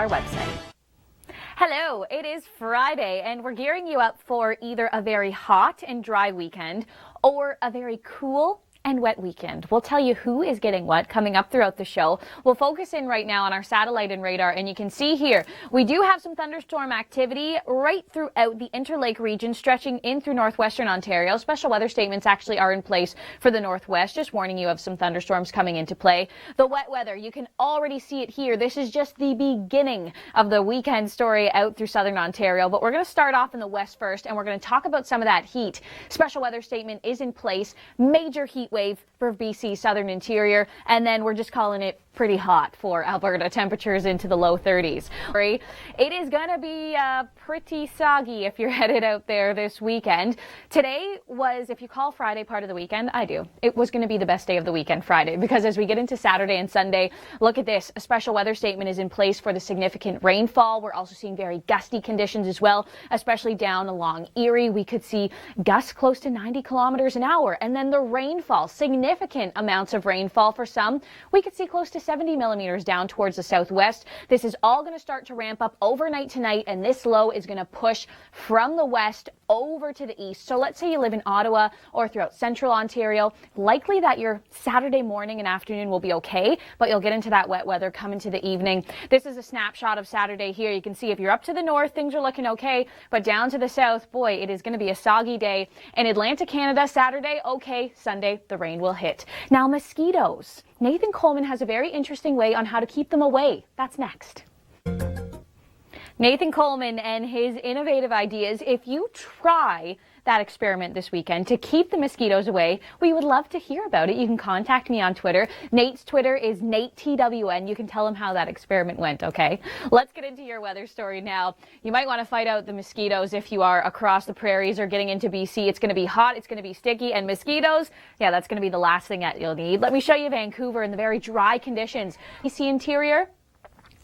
our website. Hello, it is Friday and we're gearing you up for either a very hot and dry weekend or a very cool and wet weekend. We'll tell you who is getting what coming up throughout the show. We'll focus in right now on our satellite and radar, and you can see here we do have some thunderstorm activity right throughout the Interlake region, stretching in through northwestern Ontario. Special weather statements actually are in place for the northwest, just warning you of some thunderstorms coming into play. The wet weather, you can already see it here. This is just the beginning of the weekend story out through southern Ontario, but we're going to start off in the west first, and we're going to talk about some of that heat. Special weather statement is in place. Major heat wave for BC southern interior, and then we're just calling it pretty hot for Alberta. Temperatures into the low 30s. It is going to be pretty soggy if you're headed out there this weekend. Today was, if you call Friday part of the weekend, I do. It was going to be the best day of the weekend, Friday, because as we get into Saturday and Sunday, look at this. A special weather statement is in place for the significant rainfall. We're also seeing very gusty conditions as well, especially down along Erie. We could see gusts close to 90 kilometers an hour. And then the rainfall, significant amounts of rainfall for some. We could see close to 70 millimeters down towards the southwest. This is all going to start to ramp up overnight tonight, and this low is going to push from the west over to the east. So let's say you live in Ottawa or throughout central Ontario, likely that your Saturday morning and afternoon will be okay, but you'll get into that wet weather come into the evening. This is a snapshot of Saturday here. You can see if you're up to the north, things are looking okay, but down to the south, boy, it is going to be a soggy day. In Atlantic Canada, Saturday, okay. Sunday, the rain will hit. Now, mosquitoes. Nathan Coleman has a very interesting way on how to keep them away. That's next. Nathan Coleman and his innovative ideas. If you try that experiment this weekend to keep the mosquitoes away, we would love to hear about it. You can contact me on Twitter. Nate's Twitter is NateTWN. You can tell him how that experiment went, okay? Let's get into your weather story now. You might want to fight out the mosquitoes if you are across the prairies or getting into BC. It's going to be hot, it's going to be sticky, and mosquitoes, yeah, that's going to be the last thing that you'll need. Let me show you Vancouver and the very dry conditions. BC interior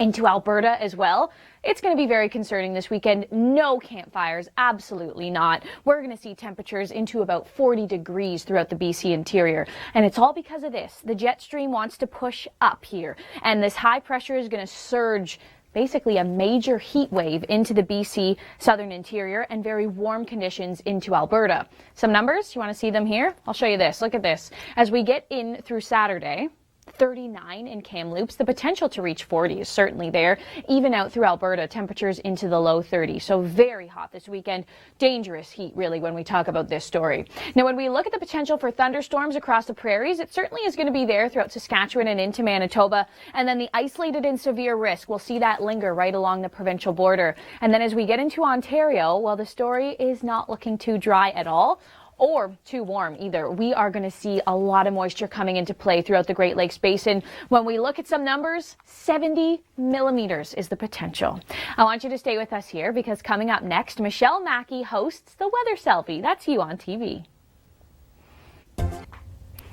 into Alberta as well. It's going to be very concerning this weekend. No campfires, absolutely not. We're going to see temperatures into about 40 degrees throughout the BC interior. And it's all because of this. The jet stream wants to push up here. And this high pressure is going to surge basically a major heat wave into the BC southern interior and very warm conditions into Alberta. Some numbers, you want to see them here? I'll show you this. Look at this. As we get in through Saturday, 39 in Kamloops. The potential to reach 40 is certainly there. Even out through Alberta, temperatures into the low 30s. So very hot this weekend. Dangerous heat, really, when we talk about this story. Now, when we look at the potential for thunderstorms across the prairies, it certainly is going to be there throughout Saskatchewan and into Manitoba. And then the isolated and severe risk, we'll see that linger right along the provincial border. And then as we get into Ontario, well, the story is not looking too dry at all, or too warm either. We are going to see a lot of moisture coming into play throughout the Great Lakes Basin. When we look at some numbers, 70 millimeters is the potential. I want you to stay with us here because coming up next, Michelle Mackey hosts the Weather Selfie. That's you on TV.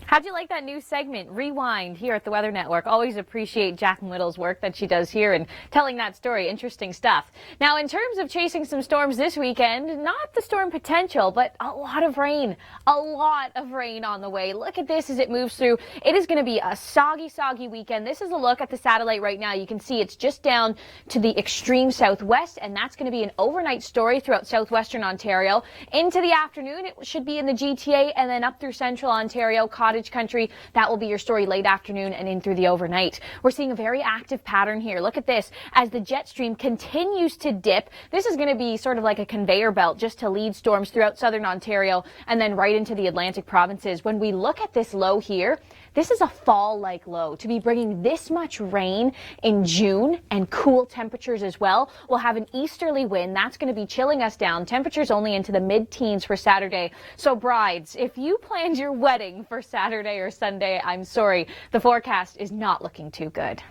How'd you like that new segment, Rewind, here at the Weather Network? Always appreciate Jack Whittle's work that she does here and telling that story. Interesting stuff. Now, in terms of chasing some storms this weekend, not the storm potential, but a lot of rain. A lot of rain on the way. Look at this as it moves through. It is going to be a soggy, soggy weekend. This is a look at the satellite right now. You can see it's just down to the extreme southwest, and that's going to be an overnight story throughout southwestern Ontario. Into the afternoon, it should be in the GTA, and then up through central Ontario, Cottage Country. That will be your story late afternoon and in through the overnight. We're seeing a very active pattern here. Look at this. As the jet stream continues to dip, this is going to be sort of like a conveyor belt just to lead storms throughout southern Ontario and then right into the Atlantic provinces. When we look at this low here, this is a fall-like low. To be bringing this much rain in June and cool temperatures as well, we'll have an easterly wind. That's going to be chilling us down. Temperatures only into the mid-teens for Saturday. So brides, if you planned your wedding for Saturday or Sunday, I'm sorry, the forecast is not looking too good.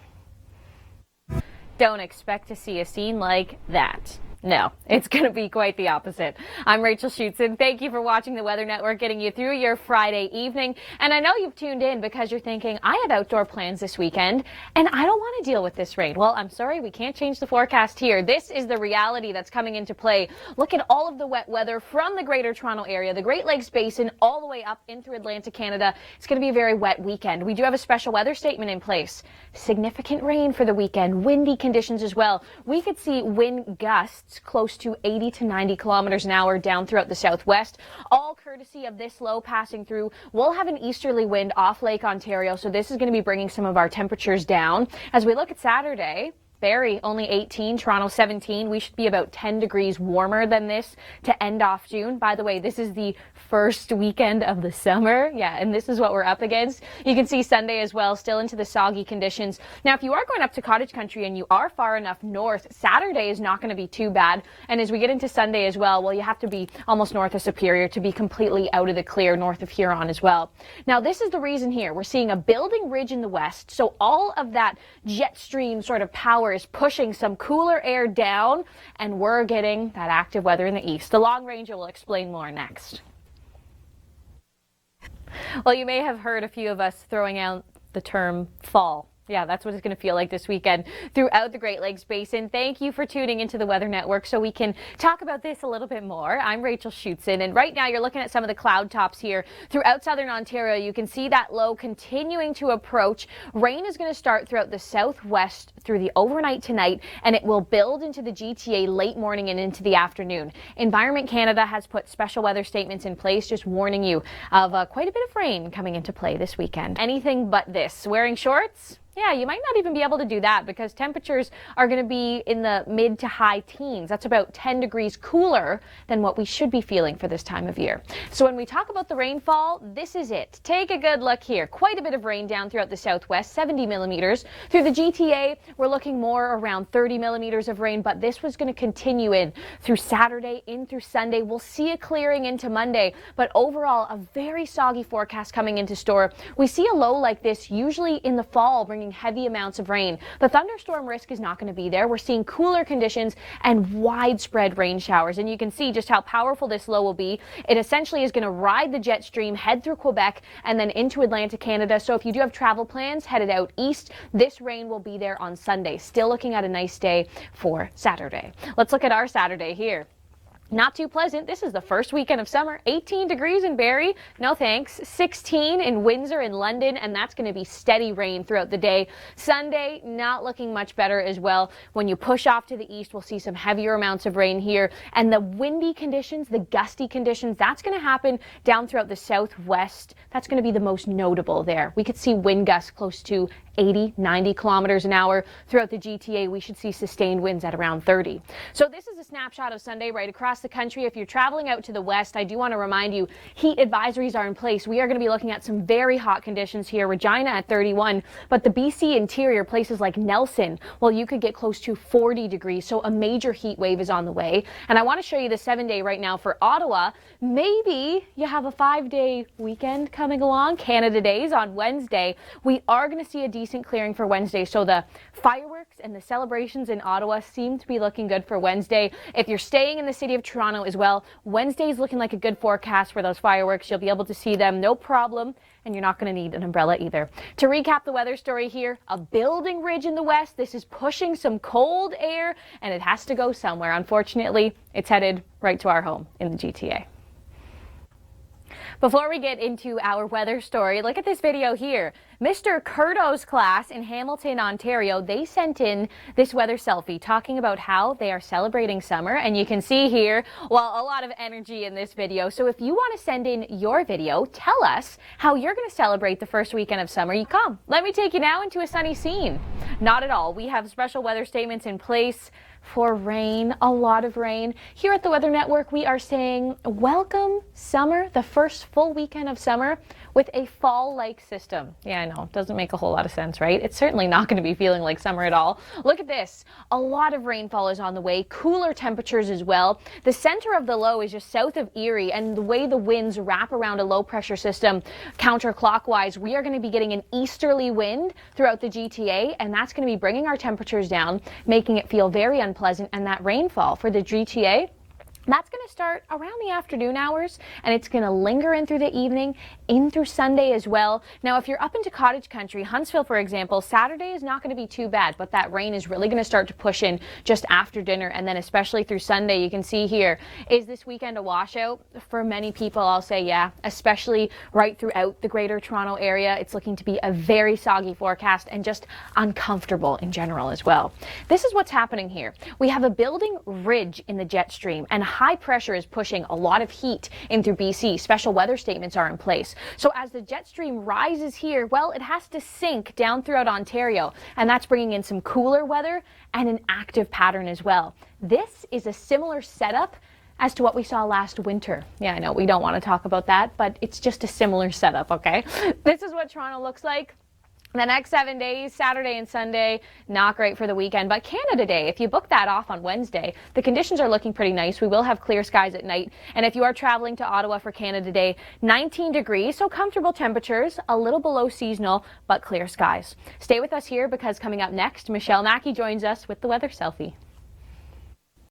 Don't expect to see a scene like that. No, it's going to be quite the opposite. I'm Rachel Schoutsen. Thank you for watching the Weather Network, getting you through your Friday evening. And I know you've tuned in because you're thinking, I have outdoor plans this weekend and I don't want to deal with this rain. Well, I'm sorry, we can't change the forecast here. This is the reality that's coming into play. Look at all of the wet weather from the Greater Toronto Area, the Great Lakes Basin, all the way up in through Atlantic Canada. It's going to be a very wet weekend. We do have a special weather statement in place. Significant rain for the weekend, windy conditions as well. We could see wind gusts close to 80 to 90 kilometers an hour down throughout the southwest, all courtesy of this low passing through. We'll have an easterly wind off Lake Ontario, so this is going to be bringing some of our temperatures down. As we look at Saturday, Barrie only 18, Toronto 17. We should be about 10 degrees warmer than this to end off June. By the way, this is the first weekend of the summer. Yeah, and this is what we're up against. You can see Sunday as well, still into the soggy conditions. Now, if you are going up to cottage country and you are far enough north, Saturday is not going to be too bad. And as we get into Sunday as well, well, you have to be almost north of Superior to be completely out of the clear, north of Huron as well. Now, this is the reason here. We're seeing a building ridge in the west, so all of that jet stream sort of power is pushing some cooler air down, and we're getting that active weather in the east. The long ranger will explain more next. Well, you may have heard a few of us throwing out the term fall. Yeah, that's what it's going to feel like this weekend throughout the Great Lakes Basin. Thank you for tuning into the Weather Network so we can talk about this a little bit more. I'm Rachel Schoutsen, and right now you're looking at some of the cloud tops here throughout southern Ontario. You can see that low continuing to approach. Rain is going to start throughout the southwest through the overnight tonight, and it will build into the GTA late morning and into the afternoon. Environment Canada has put special weather statements in place, just warning you of quite a bit of rain coming into play this weekend. Anything but this. Wearing shorts? Yeah, you might not even be able to do that because temperatures are going to be in the mid to high teens. That's about 10 degrees cooler than what we should be feeling for this time of year. So when we talk about the rainfall, this is it. Take a good look here. Quite a bit of rain down throughout the southwest, 70 millimeters. Through the GTA, we're looking more around 30 millimeters of rain, but this was going to continue in through Saturday, in through Sunday. We'll see a clearing into Monday, but overall, a very soggy forecast coming into store. We see a low like this usually in the fall, bringing heavy amounts of rain. The thunderstorm risk is not going to be there. We're seeing cooler conditions and widespread rain showers, and you can see just how powerful this low will be. It essentially is going to ride the jet stream, head through Quebec, and then into Atlantic Canada. So if you do have travel plans headed out east, this rain will be there on Sunday. Still looking at a nice day for Saturday. Let's look at our Saturday here. Not too pleasant. This is the first weekend of summer. 18 degrees in Barrie. No thanks. 16 in Windsor and London, and that's going to be steady rain throughout the day. Sunday, not looking much better as well. When you push off to the east, we'll see some heavier amounts of rain here. And the windy conditions, the gusty conditions, that's going to happen down throughout the southwest. That's going to be the most notable there. We could see wind gusts close to 80, 90 kilometers an hour. Throughout the GTA, we should see sustained winds at around 30. So this is a snapshot of Sunday right across the country. If you're traveling out to the west, I do want to remind you, heat advisories are in place. We are going to be looking at some very hot conditions here. Regina at 31, but the BC interior, places like Nelson, well, you could get close to 40 degrees. So a major heat wave is on the way. And I want to show you the 7-day right now for Ottawa. Maybe you have a 5-day weekend coming along. Canada Days on Wednesday. We are going to see a decent clearing for Wednesday. So the fireworks and the celebrations in Ottawa seem to be looking good for Wednesday. If you're staying in the city of Toronto as well, Wednesday is looking like a good forecast for those fireworks. You'll be able to see them, no problem, and you're not going to need an umbrella either. To recap the weather story here, a building ridge in the west. This is pushing some cold air, and it has to go somewhere. Unfortunately, it's headed right to our home in the GTA. Before we get into our weather story, look at this video here. Mr. Curto's class in Hamilton, Ontario, they sent in this weather selfie talking about how they are celebrating summer. And you can see here, well, a lot of energy in this video. So if you want to send in your video, tell us how you're going to celebrate the first weekend of summer. You come. Let me take you now into a sunny scene. Not at all. We have special weather statements in place for rain, a lot of rain. Here at the Weather Network, we are saying welcome summer, the first full weekend of summer. with a fall-like system. Yeah, I know, doesn't make a whole lot of sense, right? It's certainly not going to be feeling like summer at all. Look at this. A lot of rainfall is on the way, cooler temperatures as well. The center of the low is just south of Erie, and the way the winds wrap around a low pressure system counterclockwise, we are going to be getting an easterly wind throughout the GTA, and that's going to be bringing our temperatures down, making it feel very unpleasant. And that rainfall for the GTA, that's going to start around the afternoon hours, and it's going to linger in through the evening, in through Sunday as well. Now, if you're up into cottage country, Huntsville, for example, Saturday is not going to be too bad, but that rain is really going to start to push in just after dinner, and then especially through Sunday. You can see here, is this weekend a washout? For many people, I'll say yeah, especially right throughout the greater Toronto area. It's looking to be a very soggy forecast and just uncomfortable in general as well. This is what's happening here. We have a building ridge in the jet stream, and high pressure is pushing a lot of heat in through BC. Special weather statements are in place. So as the jet stream rises here, well, it has to sink down throughout Ontario, and that's bringing in some cooler weather and an active pattern as well. This is a similar setup as to what we saw last winter. Yeah, I know we don't want to talk about that, but it's just a similar setup, okay? This is what Toronto looks like. The next 7 days, Saturday and Sunday, not great for the weekend, but Canada Day, if you book that off on Wednesday, the conditions are looking pretty nice. We will have clear skies at night, and if you are traveling to Ottawa for Canada Day, 19 degrees, so comfortable temperatures, a little below seasonal, but clear skies. Stay with us here because coming up next, Michelle Mackey joins us with the weather selfie.